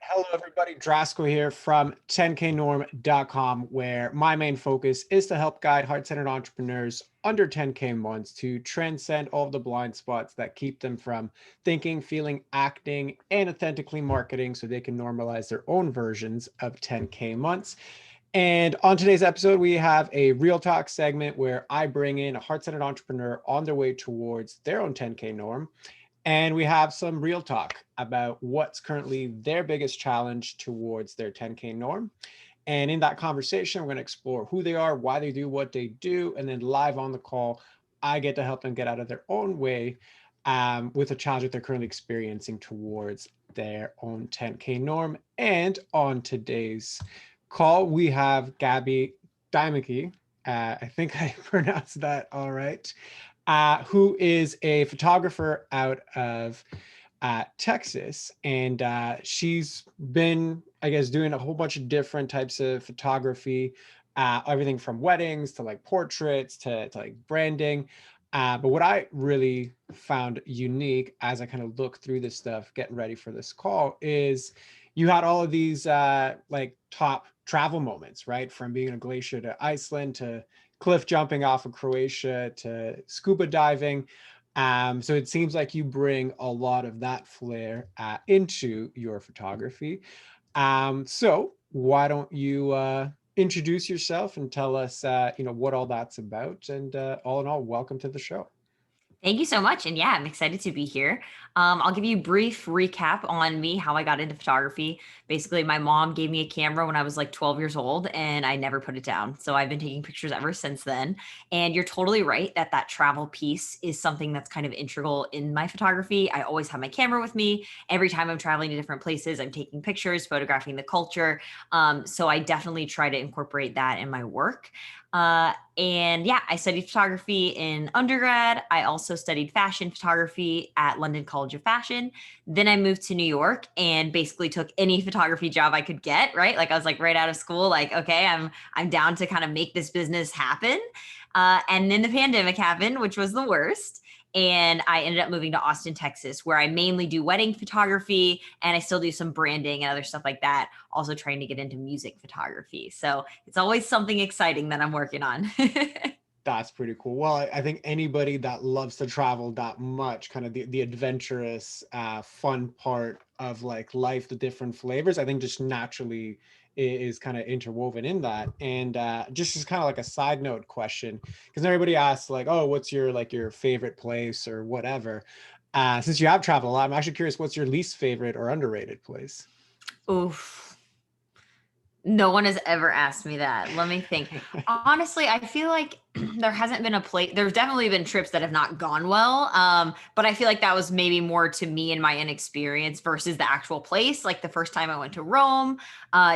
Hello, everybody. Drasco here from 10knorm.com, where my main focus is to help guide heart-centered entrepreneurs under 10K months to transcend all of the blind spots that keep them from thinking, feeling, acting, and authentically marketing so they can normalize their own versions of 10K months. And on today's episode, we have a Real Talk segment where I bring in a heart-centered entrepreneur on their way towards their own 10K norm. And we have some real talk about what's currently their biggest challenge towards their 10K norm. And in that conversation, we're going to explore who they are, why they do what they do, and then live on the call, I get to help them get out of their own way with a challenge that they're currently experiencing towards their own 10K norm. And on today's call, we have Gaby Deimeke. I think I pronounced that all right. Who is a photographer out of Texas. And she's been, I guess, doing a whole bunch of different types of photography, everything from weddings to like portraits to like branding. But what I really found unique as I kind of look through this stuff, getting ready for this call, is you had all of these like top travel moments, right? From being in a glacier to Iceland to cliff jumping off of Croatia to scuba diving. So it seems like you bring a lot of that flair into your photography. So why don't you introduce yourself and tell us, what all that's about? And all in all, welcome to the show. Thank you so much. And yeah, I'm excited to be here. I'll give you a brief recap on me, how I got into photography. Basically, my mom gave me a camera when I was like 12 years old and I never put it down. So I've been taking pictures ever since then. And you're totally right that that travel piece is something that's kind of integral in my photography. I always have my camera with me. Every time I'm traveling to different places, I'm taking pictures, photographing the culture. So I definitely try to incorporate that in my work. And yeah, I studied photography in undergrad. I also studied fashion photography at London College of Fashion. Then I moved to New York and basically took any photography job I could get, right? Like I was like right out of school, like, okay, I'm down to kind of make this business happen. And then the pandemic happened, which was the worst. And I ended up moving to Austin, Texas, where I mainly do wedding photography and I still do some branding and other stuff like that. Also trying to get into music photography. So it's always something exciting that I'm working on. That's pretty cool. Well, I think anybody that loves to travel that much, kind of the adventurous, fun part of like life, the different flavors, I think just naturally is kind of interwoven in that. And just as kind of like a side note question, because everybody asks like, oh, what's your like your favorite place or whatever. Since you have traveled a lot, I'm actually curious, what's your least favorite or underrated place? Oof. No one has ever asked me that. Let me think. Honestly, I feel like there hasn't been a place. There's definitely been trips that have not gone well. But I feel like that was maybe more to me and my inexperience versus the actual place. Like the first time I went to Rome,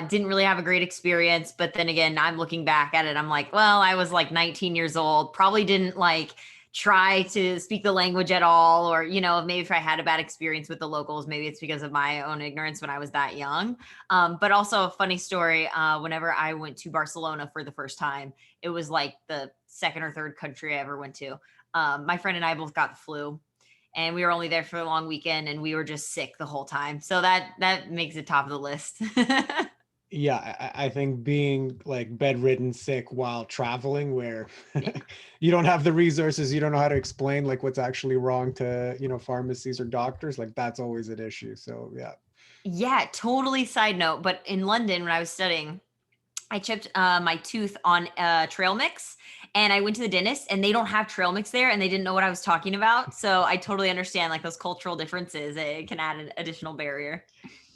didn't really have a great experience. But then again, I'm looking back at it. I'm like, well, I was like 19 years old. Probably didn't like try to speak the language at all, or maybe if I had a bad experience with the locals, maybe it's because of my own ignorance when I was that young. But also a funny story, whenever I went to Barcelona for the first time, it was like the second or third country I ever went to. My friend and I both got the flu and we were only there for a long weekend and we were just sick the whole time, so that makes it top of the list. Yeah, I think being like bedridden sick while traveling, where Yeah. you don't have the resources, you don't know how to explain like what's actually wrong to, pharmacies or doctors, like that's always an issue. So yeah. Yeah, totally side note, but in London when I was studying, I chipped my tooth on trail mix and I went to the dentist and they don't have trail mix there and they didn't know what I was talking about. So I totally understand like those cultural differences. It can add an additional barrier.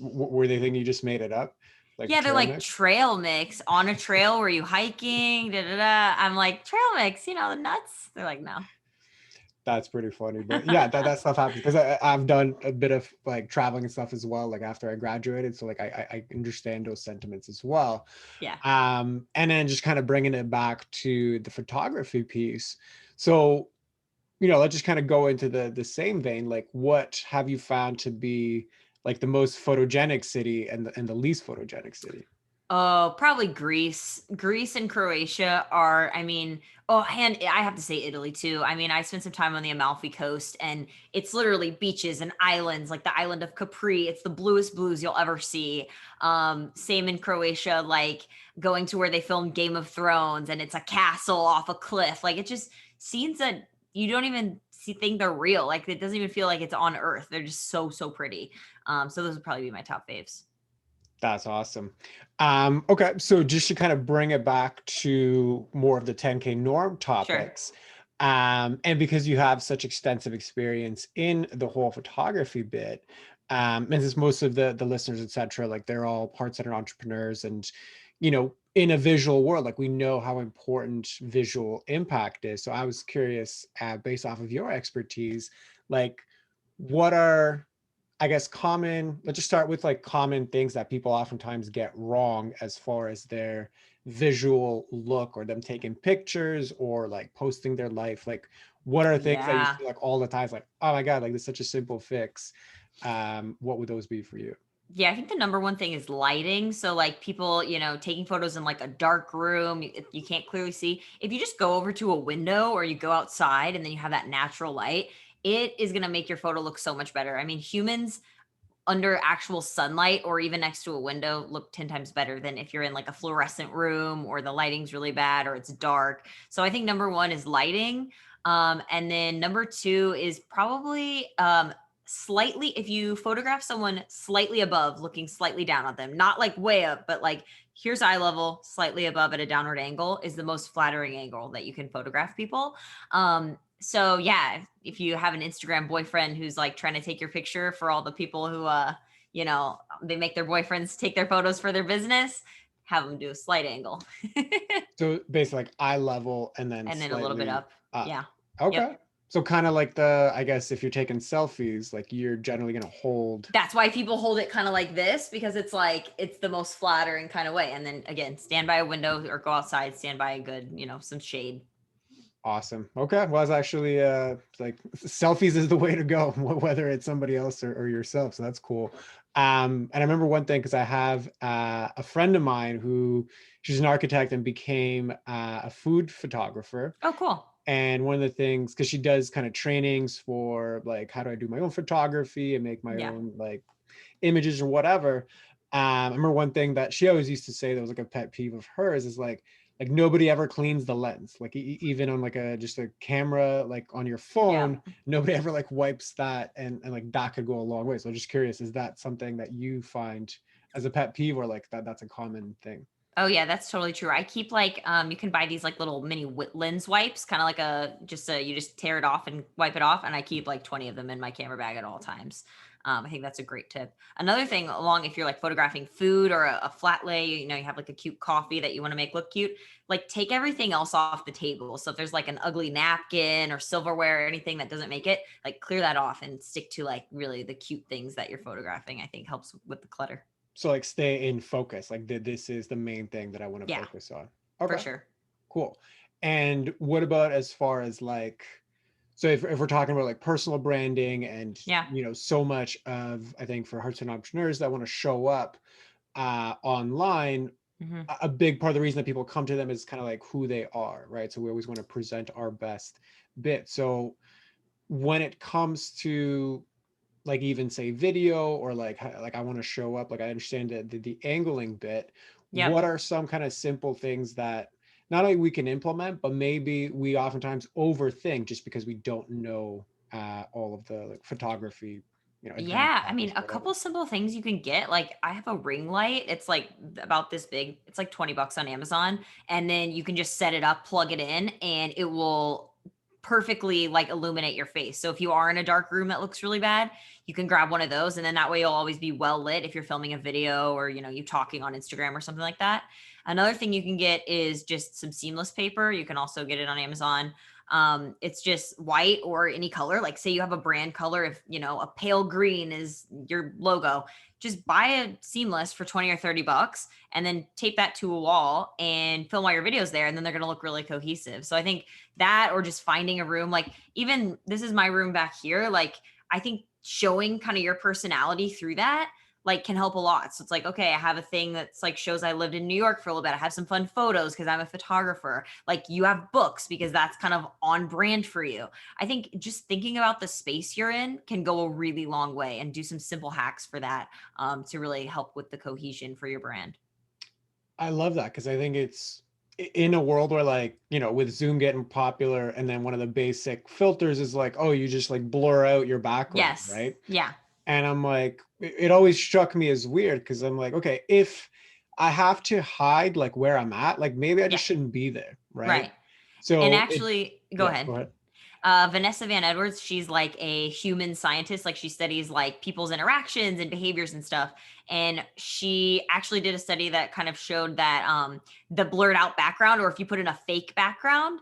Were they thinking you just made it up? Like Yeah, they're trail like mix? trail mix on a trail. Were you hiking? Da, da, da. I'm like, trail mix, the nuts. They're like, no. That's pretty funny. But yeah, that stuff happens because I've done a bit of like traveling and stuff as well, like after I graduated. So like I understand those sentiments as well. Yeah. And then just kind of bringing it back to the photography piece. So let's just kind of go into the same vein. Like, what have you found to be like the most photogenic city and the least photogenic city? Oh, probably Greece. Greece and Croatia are, I mean, oh, and I have to say Italy too. I mean, I spent some time on the Amalfi Coast and it's literally beaches and islands, like the island of Capri. It's the bluest blues you'll ever see. Same in Croatia, like going to where they filmed Game of Thrones and it's a castle off a cliff. Like it just scenes that you don't even think they're real. Like it doesn't even feel like it's on Earth. They're just so, so pretty. So those would probably be my top faves. That's awesome. Okay, so just to kind of bring it back to more of the 10K norm Sure. topics, and because you have such extensive experience in the whole photography bit, and since most of the listeners, etc., like they're all part-centered entrepreneurs, and in a visual world, like we know how important visual impact is. So I was curious, based off of your expertise, like what are, I guess, let's just start with like common things that people oftentimes get wrong as far as their visual look or them taking pictures or like posting their life. Like, what are things that you Yeah. see like all the time? It's like, oh my God, like this is such a simple fix. What would those be for you? Yeah, I think the number one thing is lighting. So like people, taking photos in like a dark room, you can't clearly see. If you just go over to a window or you go outside and then you have that natural light, it is going to make your photo look so much better. I mean, humans under actual sunlight or even next to a window look 10 times better than if you're in like a fluorescent room or the lighting's really bad or it's dark. So I think number one is lighting. And then number two is probably slightly, if you photograph someone slightly above, looking slightly down at them, not like way up, but like here's eye level, slightly above at a downward angle is the most flattering angle that you can photograph people. So yeah, if you have an Instagram boyfriend who's like trying to take your picture for all the people who they make their boyfriends take their photos for their business, have them do a slight angle. So basically like eye level and then And then a little bit slightly up. up. Yeah. Yep. Okay. So kind of like I guess if you're taking selfies, like you're generally going to hold. That's why people hold it kind of like this because it's like it's the most flattering kind of way. And then again, stand by a window or go outside, stand by a good, some shade. Awesome. Okay. Well, it's actually like selfies is the way to go, whether it's somebody else or yourself. So that's cool. And I remember one thing because I have a friend of mine who she's an architect and became a food photographer. Oh, cool. And one of the things, because she does kind of trainings for like how do I do my own photography and make my Yeah. own like images or whatever. I remember one thing that she always used to say that was like a pet peeve of hers is like nobody ever cleans the lens, like even on like a just a camera like on your Yeah. phone, nobody ever like wipes that, and like that could go a long way. So I'm just curious, is that something that you find as a pet peeve or like that's a common thing? Oh yeah, that's totally true. I keep like you can buy these like little mini lens wipes, kind of like you just tear it off and wipe it off, and I keep like 20 of them in my camera bag at all times. I think that's a great tip. Another thing along if you're like photographing food or a flat lay, you have like a cute coffee that you want to make look cute, like take everything else off the table. So if there's like an ugly napkin or silverware or anything that doesn't make it, like clear that off and stick to like really the cute things that you're photographing. I think helps with the clutter. So like stay in focus, like this is the main thing that I want to Yeah, focus on. for Okay, sure. cool. And what about as far as like, so if we're talking about like personal branding and Yeah. so much of, I think, for hearts and entrepreneurs that want to show up online, Mhm. a big part of the reason that people come to them is kind of like who they are, right? So we always want to present our best bit. So when it comes to like even say video or like like I want to show up, like I understand the angling bit, Yep. what are some kind of simple things that not only we can implement, but maybe we oftentimes overthink just because we don't know all of the like photography, advanced Yeah, I mean, topics, a whatever. couple simple things you can get. Like, I have a ring light. It's like about this big. It's like 20 bucks on Amazon. And then you can just set it up, plug it in, and it will perfectly like illuminate your face. So if you are in a dark room that looks really bad, you can grab one of those. And then that way you'll always be well lit if you're filming a video or, you talking on Instagram or something like that. Another thing you can get is just some seamless paper. You can also get it on Amazon. It's just white or any color. Like say you have a brand color, if a pale green is your logo, just buy a seamless for 20 or 30 bucks and then tape that to a wall and film all your videos there. And then they're going to look really cohesive. So I think that, or just finding a room, like even this is my room back here. Like I think showing kind of your personality through that like can help a lot. So it's like, okay, I have a thing that's like shows I lived in New York for a little bit. I have some fun photos because I'm a photographer. Like you have books because that's kind of on brand for you. I think just thinking about the space you're in can go a really long way, and do some simple hacks for that, to really help with the cohesion for your brand. I love that because I think in a world where, like, with Zoom getting popular, and then one of the basic filters is like, oh, you just like blur out your background, Yes. right? Yeah. And I'm like, it always struck me as weird because I'm like, okay, if I have to hide like where I'm at, like maybe I Yeah. just shouldn't be there, right? Right. And So actually, go yeah, ahead. go ahead. Vanessa Van Edwards, she's like a human scientist. Like she studies like people's interactions and behaviors and stuff. And she actually did a study that kind of showed that the blurred out background, or if you put in a fake background,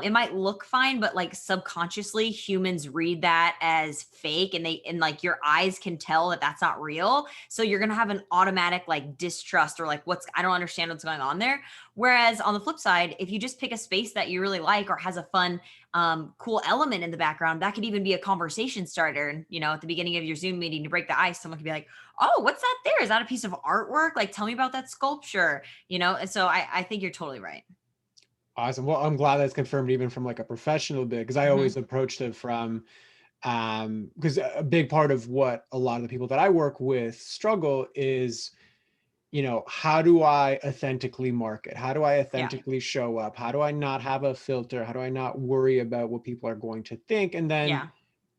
it might look fine, but like subconsciously humans read that as fake, and like your eyes can tell that that's not real. So you're going to have an automatic like distrust, or like, I don't understand what's going on there. Whereas on the flip side, if you just pick a space that you really like or has a fun cool element in the background, that could even be a conversation starter. And, at the beginning of your Zoom meeting to break the ice, someone could be like, oh, what's that there? Is that a piece of artwork? Like, tell me about that sculpture, And so I think you're totally right. Awesome. Well, I'm glad that's confirmed even from like a professional bit, because I Hmm. always approached it from because a big part of what a lot of the people that I work with struggle is, how do I authentically market? How do I Yeah. authentically show up? How do I not have a filter? How do I not worry about what people are going to think? And then,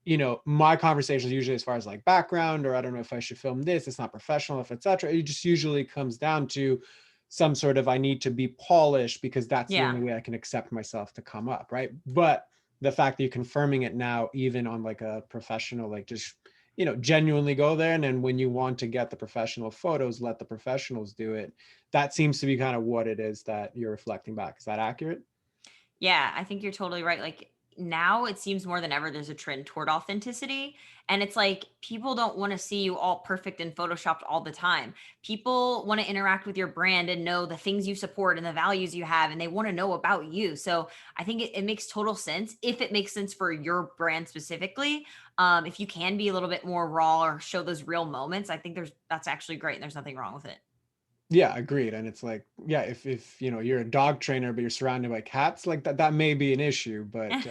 Yeah. my conversations usually as far as like background, or I don't know if I should film this, it's not professional, if etc. It just usually comes down to some sort of, I need to be polished because that's the Yeah. only way I can accept myself to come up, right? But the fact that you're confirming it now, even on like a professional, like just genuinely go there, and then when you want to get the professional photos, let the professionals do it. That seems to be kind of what it is that you're reflecting back. Is that accurate? Yeah, I think you're totally right. Like now it seems more than ever there's a trend toward authenticity. And it's like people don't want to see you all perfect and photoshopped all the time. People want to interact with your brand and know the things you support and the values you have, and they want to know about you. So I think it makes total sense, if it makes sense for your brand specifically. If you can be a little bit more raw or show those real moments, I think that's actually great and there's nothing wrong with it. Yeah, agreed. And it's like, yeah, if you're a dog trainer but you're surrounded by cats, like that may be an issue. But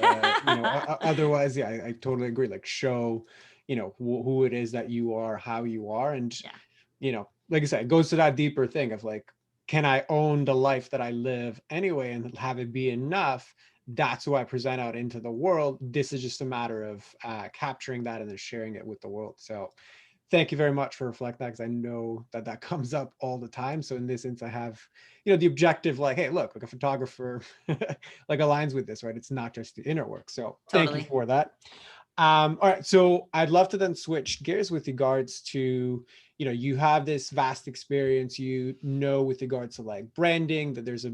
otherwise, yeah, I totally agree. Like, show who it is that you are, how you are. And Yeah. like I said, it goes to that deeper thing of like, can I own the life that I live anyway and have it be enough? That's who I present out into the world. This is just a matter of capturing that and then sharing it with the world. So thank you very much for reflecting that, because I know that that comes up all the time. So in this instance, I have, the objective, like, hey, look, like a photographer like aligns with this, right? It's not just the inner work. So thank you Totally. for that. All right, so I'd love to then switch gears with regards to, you have this vast experience, with regards to like branding, that there's a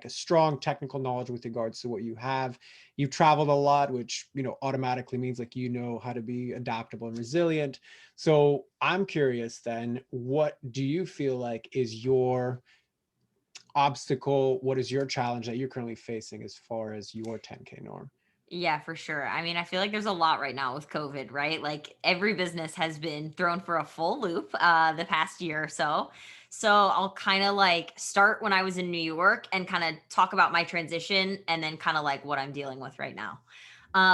strong technical knowledge with regards to what you have. You've traveled a lot, which, automatically means like, how to be adaptable and resilient. So I'm curious then, what do you feel like is your obstacle? What is your challenge that you're currently facing as far as your 10K norm? Yeah, for sure. I mean, I feel like there's a lot right now with COVID, right? Like every business has been thrown for a full loop the past year or so. So I'll kind of like start when I was in New York and kind of talk about my transition, and then kind of like what I'm dealing with right now.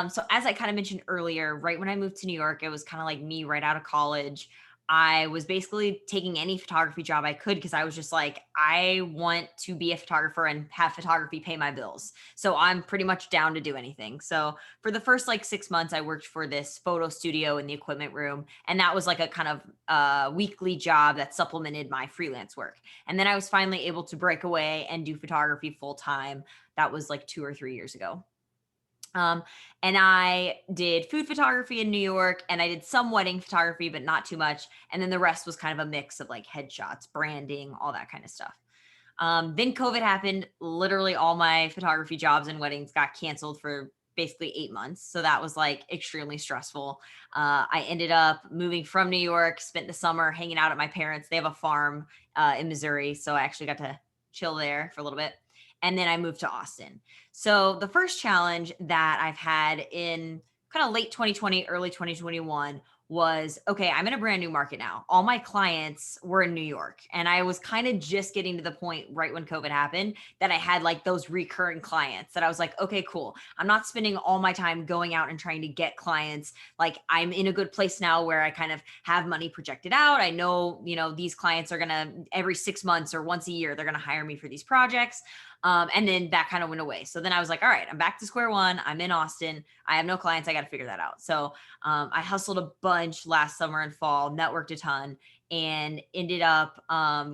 So as I kind of mentioned earlier, right when I moved to New York, it was kind of like me right out of college. I was basically taking any photography job I could because I was just like, I want to be a photographer and have photography pay my bills. So I'm pretty much down to do anything. So for the first like 6 months, I worked for this photo studio in the equipment room. And that was like a kind of weekly job that supplemented my freelance work. And then I was finally able to break away and do photography full time. That was like 2 or 3 years ago. Um, and I did food photography in New York, and I did some wedding photography, but not too much. And then the rest was kind of a mix of like headshots, branding, all that kind of stuff. Then COVID happened. Literally all my photography jobs and weddings got canceled for basically 8 months. So that was like extremely stressful. I ended up moving from New York, spent the summer hanging out at my parents'. They have a farm in Missouri. So I actually got to chill there for a little bit. And then I moved to Austin. So the first challenge that I've had in kind of late 2020, early 2021 was, okay, I'm in a brand new market now. All my clients were in New York. And I was kind of just getting to the point right when COVID happened that I had like those recurring clients that I was like, okay, cool. I'm not spending all my time going out and trying to get clients. Like I'm in a good place now where I kind of have money projected out. I know, these clients are going to every 6 months or once a year, they're going to hire me for these projects. And then that kind of went away. So then I was like, all right, I'm back to square one. I'm in Austin. I have no clients. I got to figure that out. So I hustled a bunch last summer and fall, networked a ton, and ended up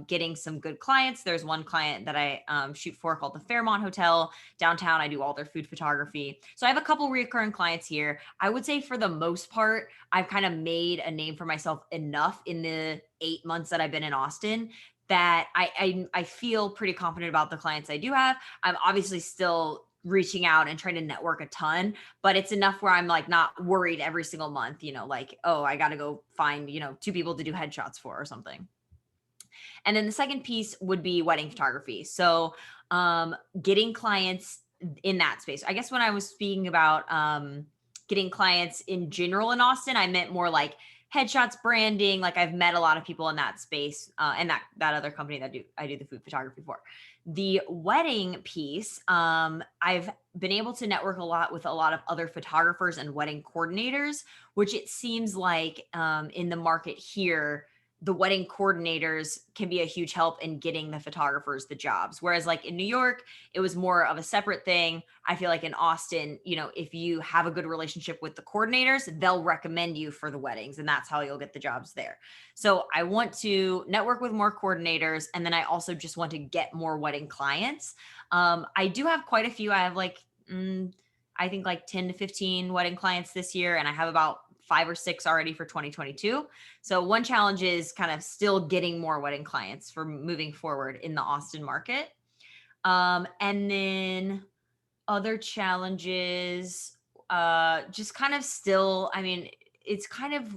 getting some good clients. There's one client that I shoot for called the Fairmont Hotel downtown. I do all their food photography. So I have a couple recurring clients here. I would say for the most part, I've kind of made a name for myself enough in the 8 months that I've been in Austin that I feel pretty confident about the clients I do have. I'm obviously still reaching out and trying to network a ton, but it's enough where I'm like not worried every single month, like, oh, I got to go find, two people to do headshots for or something. And then the second piece would be wedding photography. So, getting clients in that space. I guess when I was speaking about getting clients in general in Austin, I meant more like headshots, branding. Like I've met a lot of people in that space, and that other company that I do the food photography for. The wedding piece, I've been able to network a lot with a lot of other photographers and wedding coordinators, which it seems like in the market here, the wedding coordinators can be a huge help in getting the photographers the jobs. Whereas like in New York, it was more of a separate thing. I feel like in Austin, if you have a good relationship with the coordinators, they'll recommend you for the weddings and that's how you'll get the jobs there. So I want to network with more coordinators. And then I also just want to get more wedding clients. I do have quite a few. I have like, I think like 10 to 15 wedding clients this year. And I have about 5 or 6 already for 2022. So one challenge is kind of still getting more wedding clients for moving forward in the Austin market. And then other challenges, just kind of still, I mean, it's kind of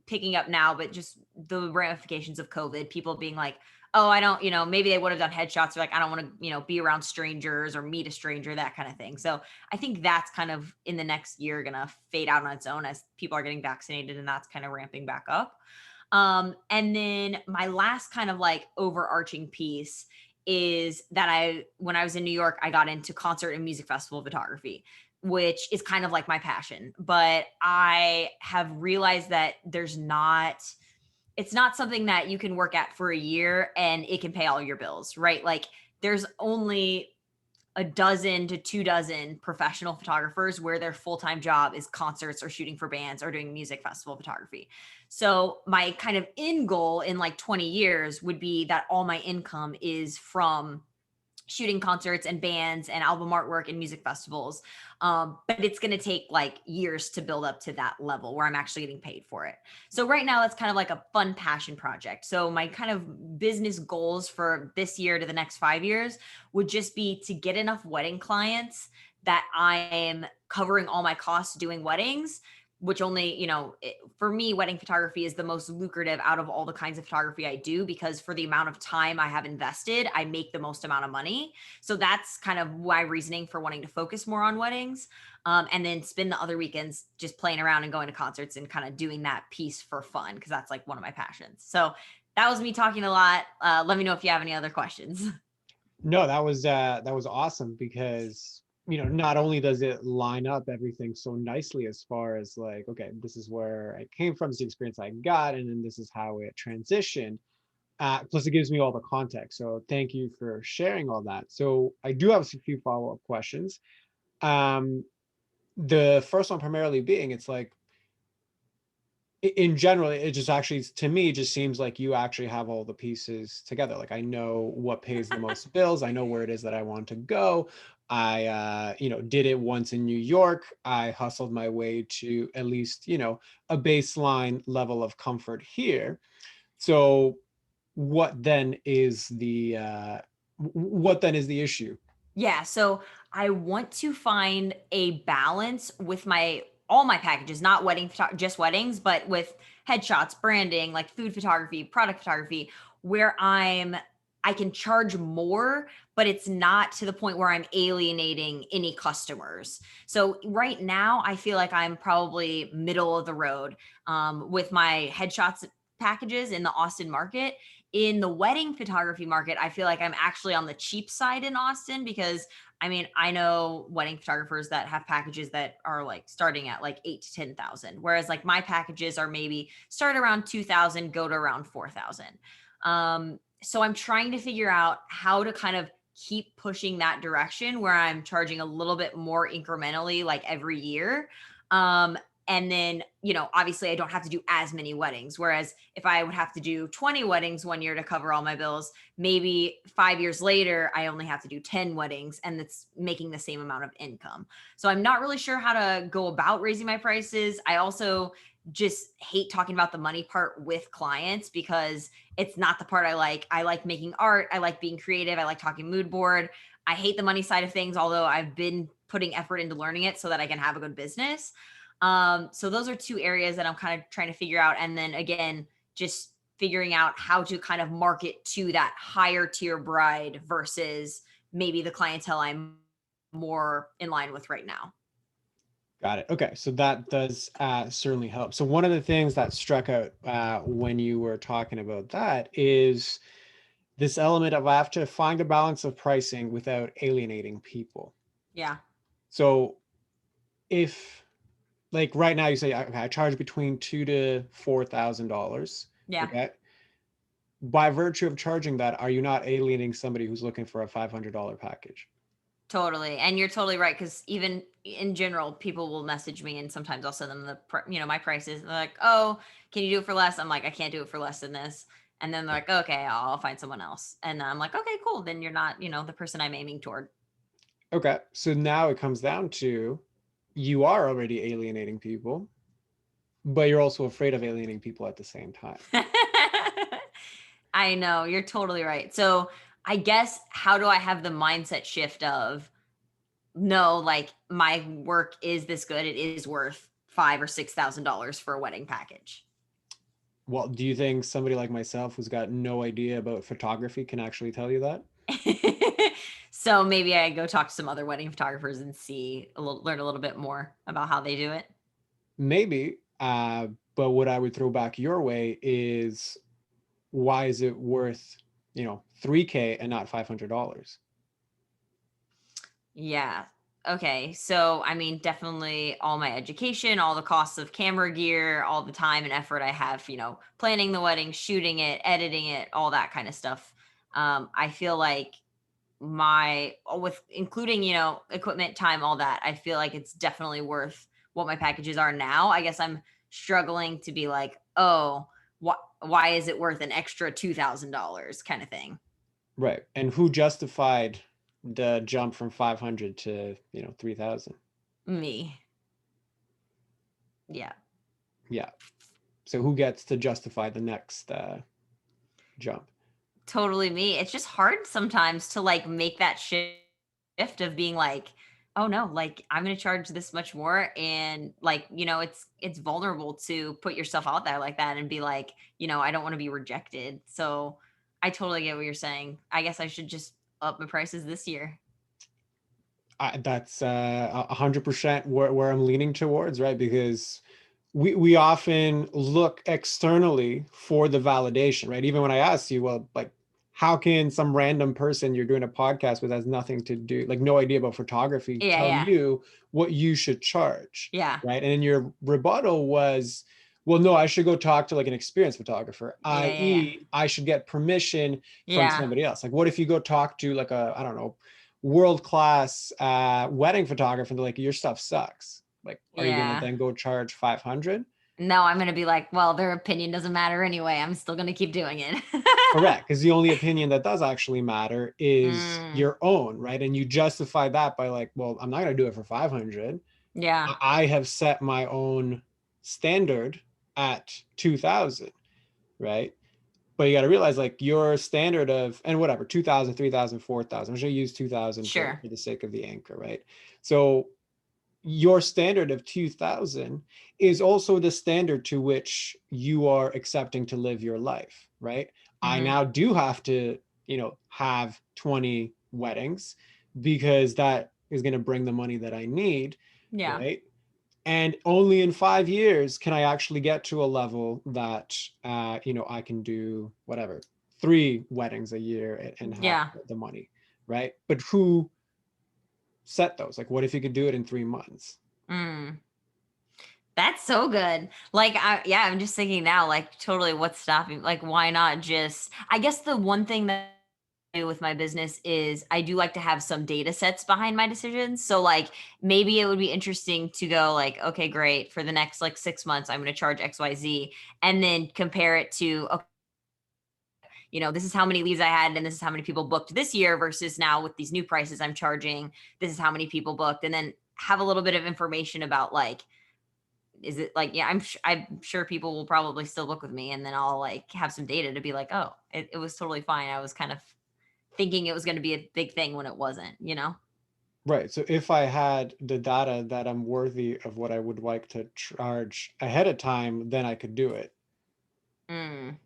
picking up now, but just the ramifications of COVID, people being like, oh, I don't, maybe they would have done headshots or like, I don't want to, be around strangers or meet a stranger, that kind of thing. So I think that's kind of in the next year going to fade out on its own as people are getting vaccinated and that's kind of ramping back up. And then my last kind of like overarching piece is that when I was in New York, I got into concert and music festival photography, which is kind of like my passion. But I have realized that it's not something that you can work at for a year and it can pay all your bills, right? Like there's only a dozen to 2 dozen professional photographers where their full-time job is concerts or shooting for bands or doing music festival photography. So my kind of end goal in like 20 years would be that all my income is from shooting concerts and bands and album artwork and music festivals. But it's going to take like years to build up to that level where I'm actually getting paid for it. So right now that's kind of like a fun passion project. So my kind of business goals for this year to the next 5 years would just be to get enough wedding clients that I am covering all my costs doing weddings, which only, for me, wedding photography is the most lucrative out of all the kinds of photography I do because for the amount of time I have invested, I make the most amount of money. So that's kind of my reasoning for wanting to focus more on weddings, and then spend the other weekends just playing around and going to concerts and kind of doing that piece for fun because that's like one of my passions. So that was me talking a lot. Let me know if you have any other questions. No, that was awesome because not only does it line up everything so nicely as far as like, okay, this is where I came from, this is the experience I got, and then this is how it transitioned. Plus, it gives me all the context. So thank you for sharing all that. So I do have a few follow-up questions. Um, the first one primarily being, it's like in general, it just actually to me just seems like you actually have all the pieces together. Like I know what pays the most bills, I know where it is that I want to go. I did it once in New York. I hustled my way to at least a baseline level of comfort here. So what then is the issue? Yeah, so I want to find a balance with my all my packages, not just weddings, but with headshots, branding, like food photography, product photography, where I'm I can charge more, but it's not to the point where I'm alienating any customers. So right now, I feel like I'm probably middle of the road with my headshots packages in the Austin market. In the wedding photography market, I feel like I'm actually on the cheap side in Austin because I mean, I know wedding photographers that have packages that are like starting at like 8 to 10,000, whereas like my packages are maybe start around 2,000, go to around 4,000. So I'm trying to figure out how to kind of keep pushing that direction where I'm charging a little bit more incrementally, like every year. And then, obviously I don't have to do as many weddings. Whereas if I would have to do 20 weddings one year to cover all my bills, maybe 5 years later, I only have to do 10 weddings and it's making the same amount of income. So I'm not really sure how to go about raising my prices. I also just hate talking about the money part with clients because it's not the part I like. I like making art. I like being creative. I like talking mood board. I hate the money side of things, although I've been putting effort into learning it so that I can have a good business. So those are two areas that I'm kind of trying to figure out. And then again, just figuring out how to kind of market to that higher tier bride versus maybe the clientele I'm more in line with right now. Got it. Okay, so that does certainly help. So one of the things that struck out when you were talking about that is this element of I have to find a balance of pricing without alienating people. Yeah. So if like right now you say, okay, I charge between $2,000 to $4,000. Yeah. Okay. By virtue of charging that, are you not alienating somebody who's looking for a $500 package? Totally. And you're totally right. Cause even in general, people will message me and sometimes I'll send them my prices. And they're like, oh, can you do it for less? I'm like, I can't do it for less than this. And then they're like, okay, I'll find someone else. And I'm like, okay, cool. Then you're not, the person I'm aiming toward. Okay. So now it comes down to you are already alienating people, but you're also afraid of alienating people at the same time. I know. You're totally right. So I guess how do I have the mindset shift of no, like my work is this good. It is worth $5,000 or $6,000 for a wedding package. Well, do you think somebody like myself who's got no idea about photography can actually tell you that? So maybe I go talk to some other wedding photographers and learn a little bit more about how they do it. Maybe. But what I would throw back your way is why is it worth, 3K and not $500? Yeah. Okay. So, I mean, definitely all my education, all the costs of camera gear, all the time and effort I have, planning the wedding, shooting it, editing it, all that kind of stuff. I feel like with including, equipment, time, all that, I feel like it's definitely worth what my packages are now. I guess I'm struggling to be like, oh, why is it worth an extra $2,000 kind of thing? Right. And who justified the jump from 500 to, 3,000? Me. Yeah. Yeah. So who gets to justify the next jump? Totally me. It's just hard sometimes to like make that shift of being like, oh no, like I'm going to charge this much more and like, it's vulnerable to put yourself out there like that and be like, I don't want to be rejected. So I totally get what you're saying. I guess I should just up my prices this year. That's 100% where I'm leaning towards, right? Because we often look externally for the validation, right? Even when I ask you, well, like, how can some random person you're doing a podcast with has nothing to do, like no idea about photography, Yeah, tell yeah. you what you should charge, Yeah. right? And then your rebuttal was, well, no, I should go talk to like an experienced photographer, Yeah, yeah, yeah. i.e., I should get permission from Yeah. somebody else. Like, what if you go talk to like a, I don't know, world-class wedding photographer and they're like, your stuff sucks. Like, are you gonna Yeah. then go charge 500? No, I'm going to be like, well, their opinion doesn't matter anyway. I'm still going to keep doing it. Correct, because the only opinion that does actually matter is Mm, your own, right? And you justify that by like, well, I'm not gonna do it for 500. yeah. I have set my own standard at 2,000, right? But you got to realize like your standard of, and whatever, 2,000, 3,000, 4,000. I'm just gonna use 2,000 Sure. for the sake of the anchor, right? So your standard of 2,000 is also the standard to which you are accepting to live your life, right? I Hmm. now do have to have 20 weddings because that is going to bring the money that I need, Yeah. right? And only in 5 years can I actually get to a level that I can do whatever 3 weddings a year and have Yeah. the money, right? But who set those? Like, what if you could do it in 3 months? Mm. That's so good. Like, I'm just thinking now, like, totally what's stopping? Like, why not just, I guess the one thing that I do with my business is I do like to have some data sets behind my decisions. So, like, maybe it would be interesting to go, like, okay, great. For the next like 6 months, I'm going to charge XYZ and then compare it to, okay, this is how many leads I had and this is how many people booked this year versus now with these new prices I'm charging, this is how many people booked. And then have a little bit of information about like, is it like, yeah, I'm sure people will probably still book with me, and then I'll like have some data to be like, oh, it was totally fine. I was kind of thinking it was going to be a big thing when it wasn't. Right. So if I had the data that I'm worthy of what I would like to charge ahead of time, then I could do it. Mm.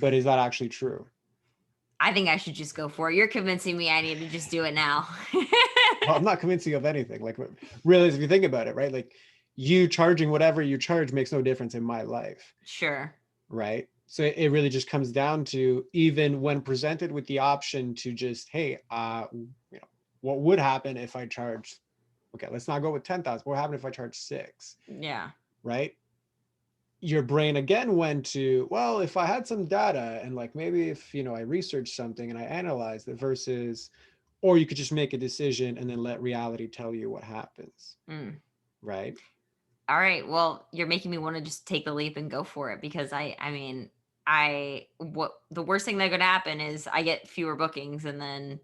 But is that actually true? I think I should just go for it. You're convincing me I need to just do it now. Well, I'm not convincing you of anything. Like, really, if you think about it, right? Like, you charging whatever you charge makes no difference in my life, Sure. right? So it really just comes down to, even when presented with the option to just, hey, what would happen if I charged? Okay, let's not go with 10,000. What would happen if I charge six? Yeah. Right? Your brain again went to, well, if I had some data and like maybe if I researched something and I analyzed it versus, or you could just make a decision and then let reality tell you what happens, Mm. right? All right. Well, you're making me want to just take the leap and go for it because I mean, what the worst thing that could happen is I get fewer bookings, and then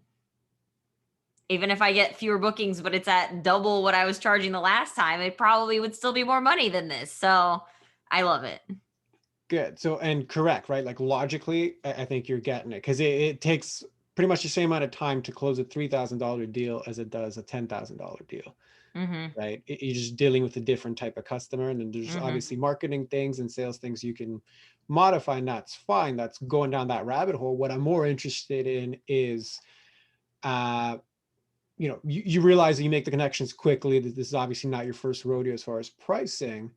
even if I get fewer bookings, but it's at double what I was charging the last time, it probably would still be more money than this. So I love it. Good. So, and correct, right? Like, logically, I think you're getting it because it takes pretty much the same amount of time to close a $3,000 deal as it does a $10,000 deal, Mm-hmm. right? You're just dealing with a different type of customer, and then there's Mm-hmm. obviously marketing things and sales things you can modify, and that's fine. That's going down that rabbit hole. What I'm more interested in is, uh, you realize that you make the connections quickly. That this is obviously not your first rodeo as far as pricing,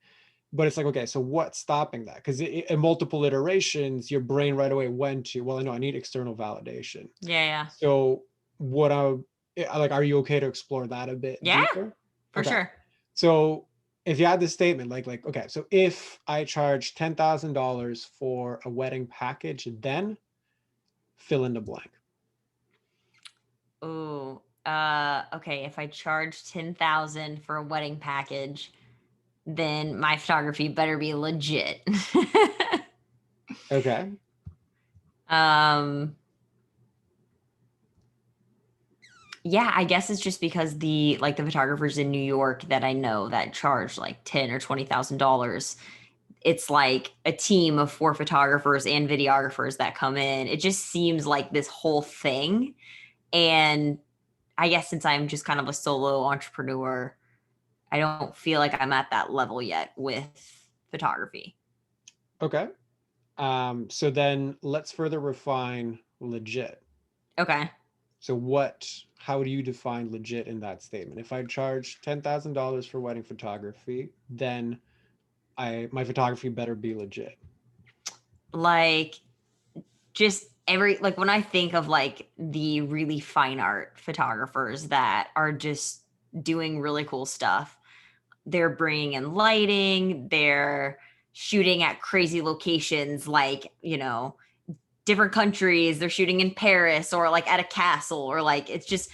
but it's like, okay, so what's stopping that? Because in multiple iterations, your brain right away went to, well, I know I need external validation. Yeah, yeah. So what like, are you okay to explore that a bit Yeah, deeper? for Okay. sure. So if you had this statement, like, okay, so if I charge $10,000 for a wedding package, then fill in the blank. Ooh. Okay. If I charge 10,000 for a wedding package, then my photography better be legit. Okay. um Yeah, I guess it's just because the photographers in New York that I know that charge like $10,000 or $20,000, it's like a team of 4 photographers and videographers that come in. It just seems like this whole thing. And I guess since I'm just kind of a solo entrepreneur, I don't feel like I'm at that level yet with photography. Okay. So then let's further refine legit. Okay. So how do you define legit in that statement? If I charge $10,000 for wedding photography, then my photography better be legit. Like just like when I think of like the really fine art photographers that are just doing really cool stuff, they're bringing in lighting, they're shooting at crazy locations, like, different countries, they're shooting in Paris or like at a castle, or like it's just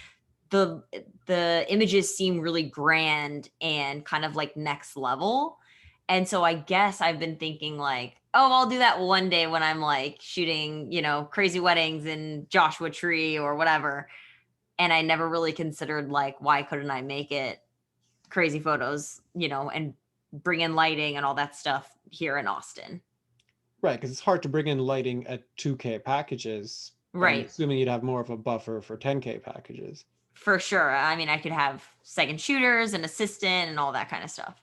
the the images seem really grand and kind of like next level. And so I guess I've been thinking like, oh, I'll do that one day when I'm like shooting, crazy weddings in Joshua Tree or whatever. And I never really considered like, why couldn't I make it crazy photos, and bring in lighting and all that stuff here in Austin. Right, because it's hard to bring in lighting at 2K packages, but I'm Right. assuming you'd have more of a buffer for 10K packages. For sure. I mean, I could have second shooters, an assistant, and all that kind of stuff.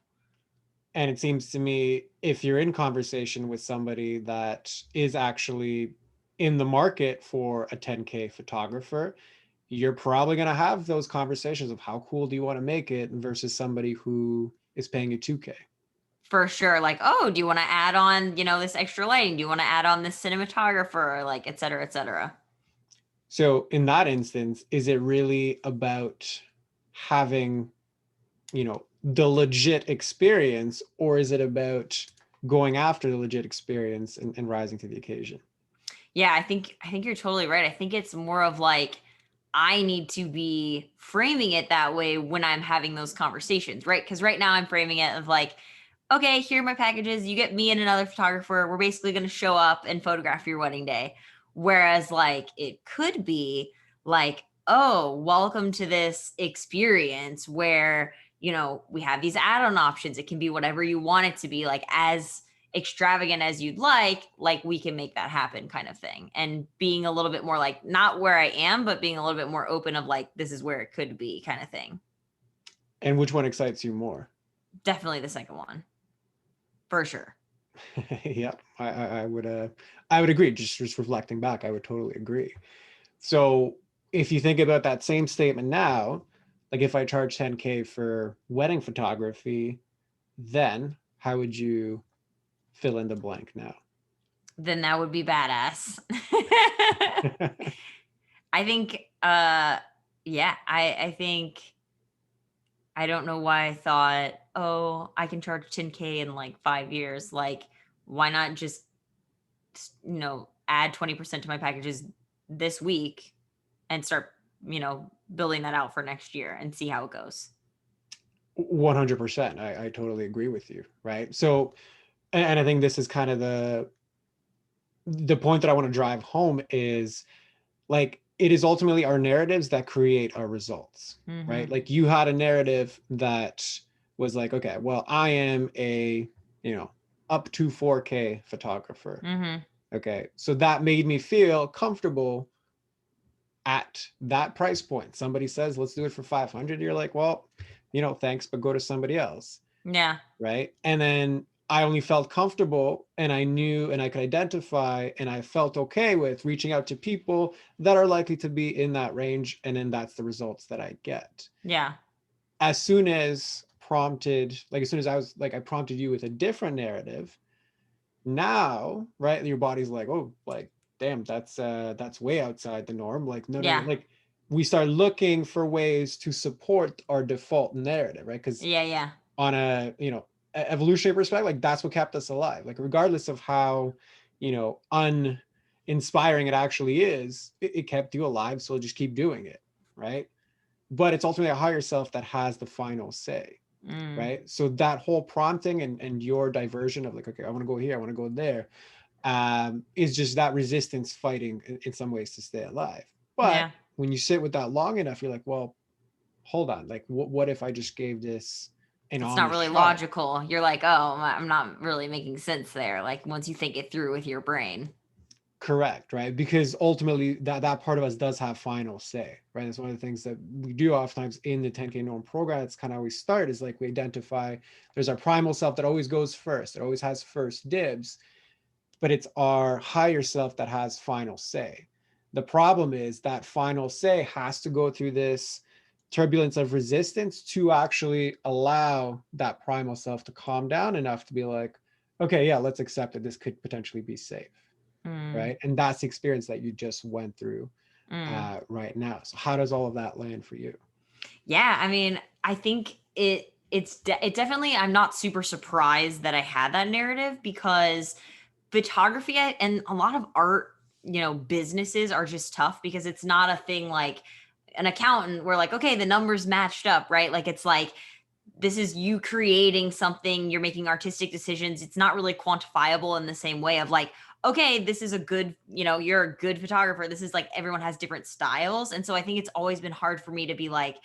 And it seems to me, if you're in conversation with somebody that is actually in the market for a 10K photographer, you're probably going to have those conversations of how cool do you want to make it versus somebody who is paying you 2K. For sure. Like, oh, do you want to add on, this extra lighting? Do you want to add on this cinematographer? Like, et cetera, et cetera. So in that instance, is it really about having, the legit experience, or is it about going after the legit experience and rising to the occasion? Yeah, I think you're totally right. I think it's more of like I need to be framing it that way when I'm having those conversations, right? Because right now I'm framing it of like, okay, here are my packages. You get me and another photographer. We're basically going to show up and photograph your wedding day. Whereas, like, it could be like, oh, welcome to this experience where, we have these add on options. It can be whatever you want it to be, like, as extravagant as you'd like we can make that happen kind of thing. And being a little bit more like, not where I am, but being a little bit more open of like, this is where it could be kind of thing. And which one excites you more? Definitely the second one. For sure. Yeah, I would agree. Just reflecting back, I would totally agree. So if you think about that same statement now, like if I charge 10K for wedding photography, then how would you fill in the blank now? Then that would be badass. I think yeah, I think I don't know why I thought, oh, I can charge 10K in like 5 years. Like, why not just add 20% to my packages this week and start, building that out for next year and see how it goes. 100%. I totally agree with you. Right. So, and I think this is kind of the point that I want to drive home is like, it is ultimately our narratives that create our results, right? Mm-hmm. Like you had a narrative that was like, okay, well, I am a, you know, up to 4K photographer. Mm-hmm. Okay. So that made me feel comfortable at that price point. Somebody says, let's do it for 500. You're like, well, thanks, but go to somebody else. Yeah. Right. And then I only felt comfortable and I knew and I could identify and I felt okay with reaching out to people that are likely to be in that range. And then that's the results that I get. Yeah. As soon as prompted, like as soon as I was like, I prompted you with a different narrative, now, right, your body's like, oh, like, damn, that's way outside the norm. Like, no, Yeah. like we start looking for ways to support our default narrative, right? Because Yeah. Yeah. on a evolutionary perspective, like that's what kept us alive, like regardless of how uninspiring it actually is, it kept you alive, so just keep doing it, right? But it's ultimately a higher self that has the final say, Mm. right? So that whole prompting and your diversion of like, okay, I want to go here, I want to go there, is just that resistance fighting in some ways to stay alive. But Yeah. when you sit with that long enough, you're like, well, hold on, like what if I just gave this an It's not honest really shot? logical. You're like, oh, I'm not really making sense there. Like, once you think it through with your brain. Correct, right? Because ultimately that part of us does have final say, right? It's one of the things that we do oftentimes in the 10K norm program. It's kind of how we start, is like we identify there's our primal self that always goes first, it always has first dibs, but it's our higher self that has final say. The problem is that final say has to go through this turbulence of resistance to actually allow that primal self to calm down enough to be like, okay, yeah, let's accept that this could potentially be safe, Mm. right? And that's the experience that you just went through Mm. right now. So how does all of that land for you? Yeah, I mean, I think it definitely, I'm not super surprised that I had that narrative because photography and a lot of art, businesses are just tough because it's not a thing like an accountant where like, okay, the numbers matched up, right? Like, it's like this is you creating something, you're making artistic decisions. It's not really quantifiable in the same way of like, okay, this is a good, you're a good photographer. This is like everyone has different styles. And so I think it's always been hard for me to be like,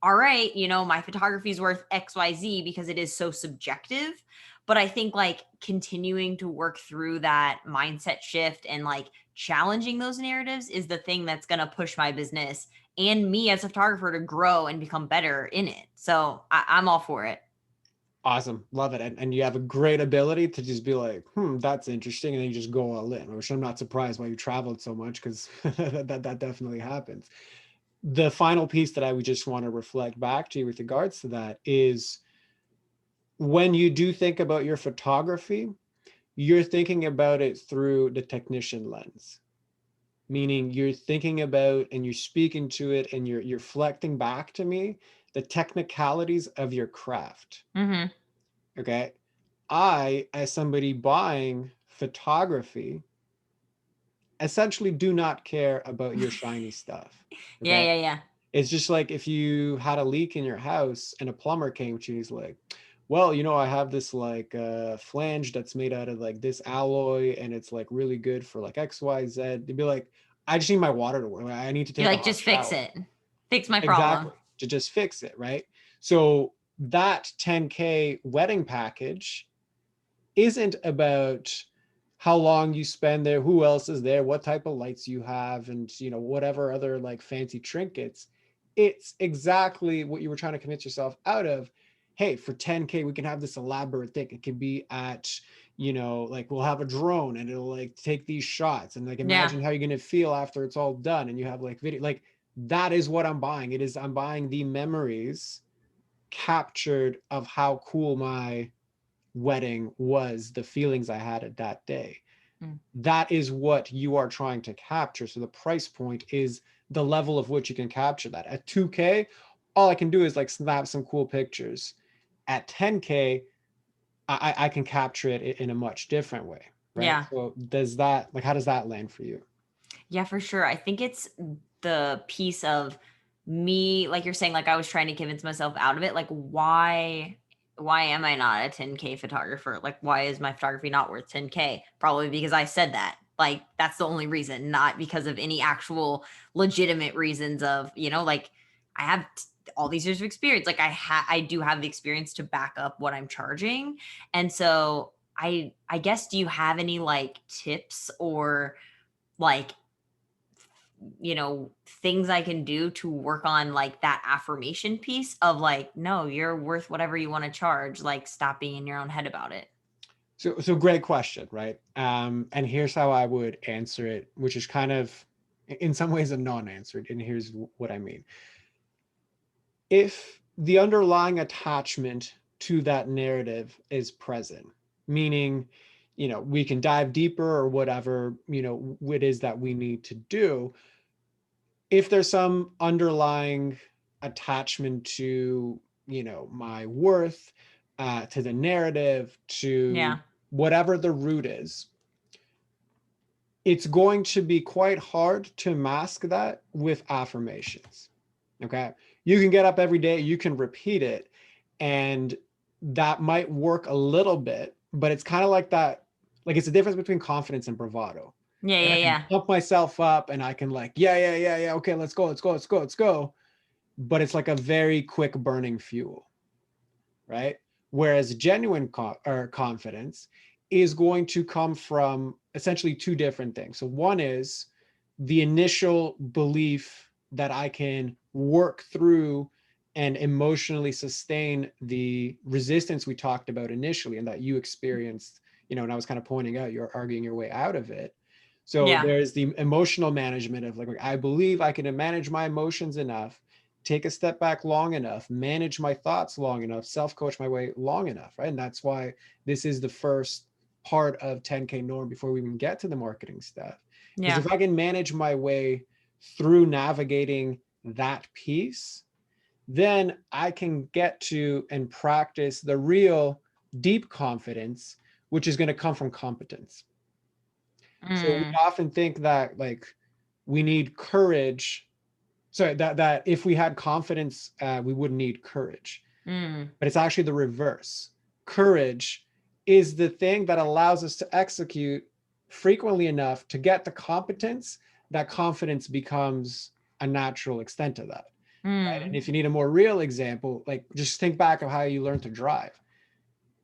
all right, my photography is worth XYZ because it is so subjective. But I think like continuing to work through that mindset shift and like challenging those narratives is the thing that's going to push my business and me as a photographer to grow and become better in it. So I'm all for it. Awesome. Love it. And you have a great ability to just be like, that's interesting. And then you just go all in, which I'm not surprised why you traveled so much, because that definitely happens. The final piece that I would just want to reflect back to you with regards to that is, when you do think about your photography, you're thinking about it through the technician lens, meaning you're thinking about and you're speaking to it and you're reflecting back to me the technicalities of your craft. Mm-hmm. Okay. I, as somebody buying photography, essentially do not care about your shiny stuff. Yeah, Okay. yeah, yeah. It's just like if you had a leak in your house and a plumber came to you, he's like, well, I have this like flange that's made out of like this alloy and it's like really good for like XYZ. They'd be like, I just need my water to work. I need to You're take a like, hot just fix shower. it. Fix my problem. Exactly. To just fix it, right? So that 10K wedding package isn't about how long you spend there, who else is there, what type of lights you have, and whatever other like fancy trinkets. It's exactly what you were trying to convince yourself out of. Hey, for 10K we can have this elaborate thing. It can be at, like we'll have a drone and it'll like take these shots, and like Yeah. imagine how you're gonna feel after it's all done, and you have like video. Like, that is what I'm buying. I'm buying the memories captured of how cool my wedding was, the feelings I had at that day. Mm. That is what you are trying to capture. So the price point is the level of which you can capture that. At 2K, all I can do is like snap some cool pictures. At 10K, I can capture it in a much different way, right? Yeah. So does that, like, how does that land for you? Yeah, for sure. I think it's the piece of me, like you're saying, like I was trying to convince myself out of it. Like, why am I not a 10K photographer? Like, why is my photography not worth 10K? Probably because I said that. Like, that's the only reason, not because of any actual legitimate reasons of, like I have all these years of experience. Like I do have the experience to back up what I'm charging. And so I guess, do you have any like tips or like, things I can do to work on like that affirmation piece of like, no, you're worth whatever you want to charge. Like, stop being in your own head about it. So great question, right? And here's how I would answer it, which is kind of in some ways a non-answer. And here's what I mean. If the underlying attachment to that narrative is present, meaning, we can dive deeper or whatever, it is that we need to do. If there's some underlying attachment to, my worth, to the narrative, to Yeah. whatever the root is, it's going to be quite hard to mask that with affirmations. Okay. You can get up every day, you can repeat it, and that might work a little bit, but it's kind of like that. Like, it's the difference between confidence and bravado. Yeah. Right? Yeah. I can Yeah. pump myself up and I can like, yeah, yeah, yeah, yeah. Okay, let's go, let's go, let's go, let's go. But it's like a very quick burning fuel, right? Whereas genuine or confidence is going to come from essentially two different things. So one is the initial belief that I can work through and emotionally sustain the resistance we talked about initially and that you experienced, and I was kind of pointing out, you're arguing your way out of it. So Yeah. there's the emotional management of like, I believe I can manage my emotions enough, take a step back long enough, manage my thoughts long enough, self-coach my way long enough, right? And that's why this is the first part of 10K norm before we even get to the marketing stuff. Because Yeah. if I can manage my way through navigating that piece, then I can get to and practice the real deep confidence, which is going to come from competence. So we Mm, often think that like we need courage. Sorry, that if we had confidence, we wouldn't need courage. mm. But it's actually the reverse. Courage is the thing that allows us to execute frequently enough to get the competence. That confidence becomes a natural extent of that. Right? And Mm. if you need a more real example, like just think back of how you learned to drive.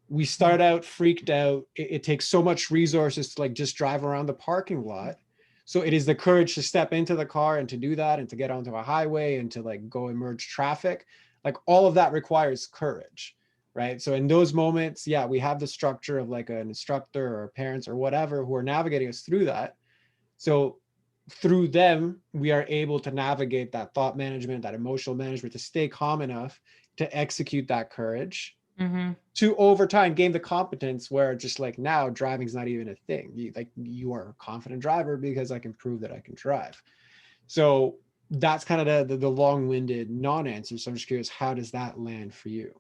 We Mm. start out freaked out. It takes so much resources to like just drive around the parking lot. So it is the courage to step into the car and to do that and to get onto a highway and to like go emerge traffic. Like all of that requires courage. right? So in those moments, yeah, we have the structure of like an instructor or parents or whatever who are navigating us through that. So through them, we are able to navigate that thought management, that emotional management, to stay calm enough to execute that courage, Mm-hmm. to over time gain the competence where just like now driving's not even a thing. You are a confident driver because I can prove that I can drive. So that's kind of the long-winded non-answer. So I'm just curious, how does that land for you?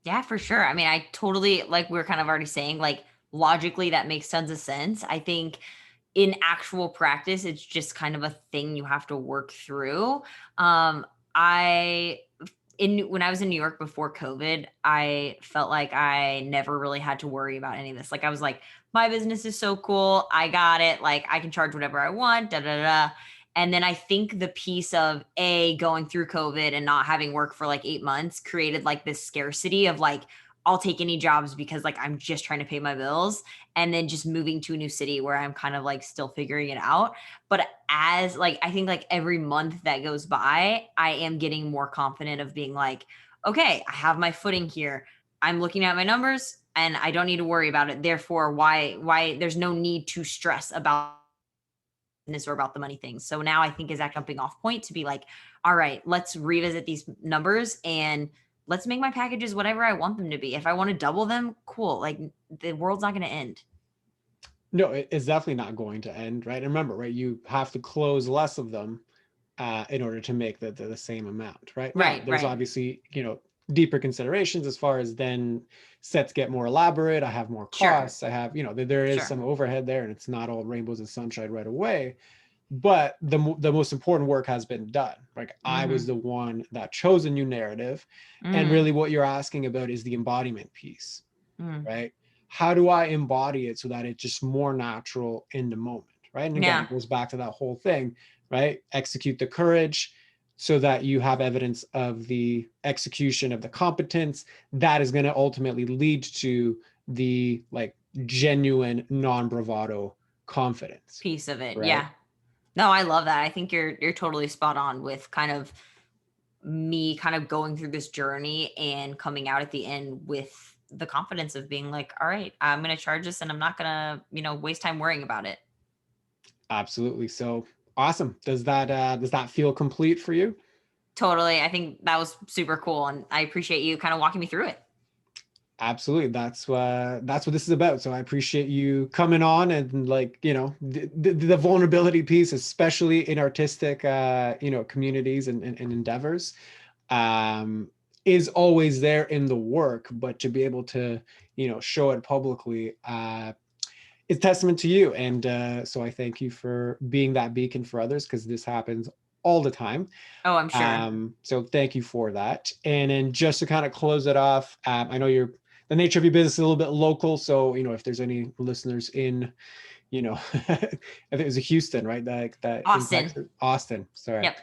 Yeah, for sure. I mean, I totally, like we are kind of already saying, like logically that makes tons of sense. I think in actual practice, it's just kind of a thing you have to work through. I in when I was in New York before COVID, I felt like I never really had to worry about any of this. Like I was like, my business is so cool. I got it. Like I can charge whatever I want, da da da. And then I think the piece of A, going through COVID and not having work for like 8 months created like this scarcity of like, I'll take any jobs because like I'm just trying to pay my bills. And then just moving to a new city where I'm kind of like still figuring it out. But as like, I think like every month that goes by, I am getting more confident of being like, okay, I have my footing here. I'm looking at my numbers and I don't need to worry about it. Therefore, why there's no need to stress about this or about the money things. So now I think is that jumping off point to be like, all right, let's revisit these numbers and let's make my packages whatever I want them to be. If I want to double them, cool. Like the world's not going to end. No, it's definitely not going to end, right? And remember, right, you have to close less of them in order to make the same amount. Right now, Right, there's right. obviously, deeper considerations as far as then sets get more elaborate. I have more Sure, costs. I have, there is sure. some overhead there, and it's not all rainbows and sunshine right away. But the most important work has been done. Like I was Mm-hmm. the one that chose a new narrative, and Mm, really what you're asking about is the embodiment piece, mm. right? How do I embody it so that it's just more natural in the moment, right? And again, Yeah. it goes back to that whole thing, right? Execute the courage so that you have evidence of the execution of the competence that is going to ultimately lead to the like genuine non-bravado confidence, Piece of it. right? Yeah. No, I love that. I think you're totally spot on with kind of me kind of going through this journey and coming out at the end with the confidence of being like, all right, I'm going to charge this and I'm not going to, waste time worrying about it. Absolutely. So awesome. Does that feel complete for you? Totally. I think that was super cool. And I appreciate you kind of walking me through it. Absolutely. That's what this is about. So I appreciate you coming on, and like, the vulnerability piece, especially in artistic communities and endeavors, um, is always there in the work, but to be able to, show it publicly, is testament to you. And so I thank you for being that beacon for others, because this happens all the time. Oh, I'm sure. So thank you for that. And then just to kind of close it off, I know the nature of your business is a little bit local. So, if there's any listeners in, I think it was a Houston, right? That in Austin. Texas, Austin, sorry. Yep.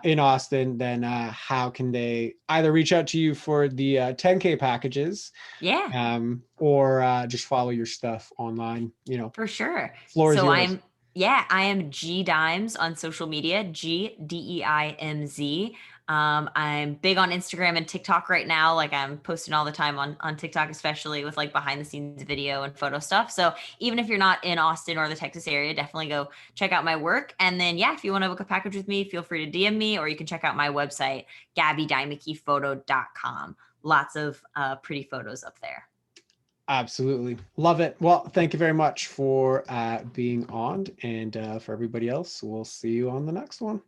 In Austin, then how can they either reach out to you for the 10K packages, Yeah. or just follow your stuff online? For sure. Floor is So yours. I am G Dimes on social media, GDEIMZ. I'm big on Instagram and TikTok right now. Like I'm posting all the time on TikTok, especially with like behind the scenes video and photo stuff. So even if you're not in Austin or the Texas area, definitely go check out my work. And then, yeah, if you want to book a package with me, feel free to DM me, or you can check out my website, GabyDeimekephoto.com. Lots of pretty photos up there. Absolutely. Love it. Well, thank you very much for being on. And for everybody else, we'll see you on the next one.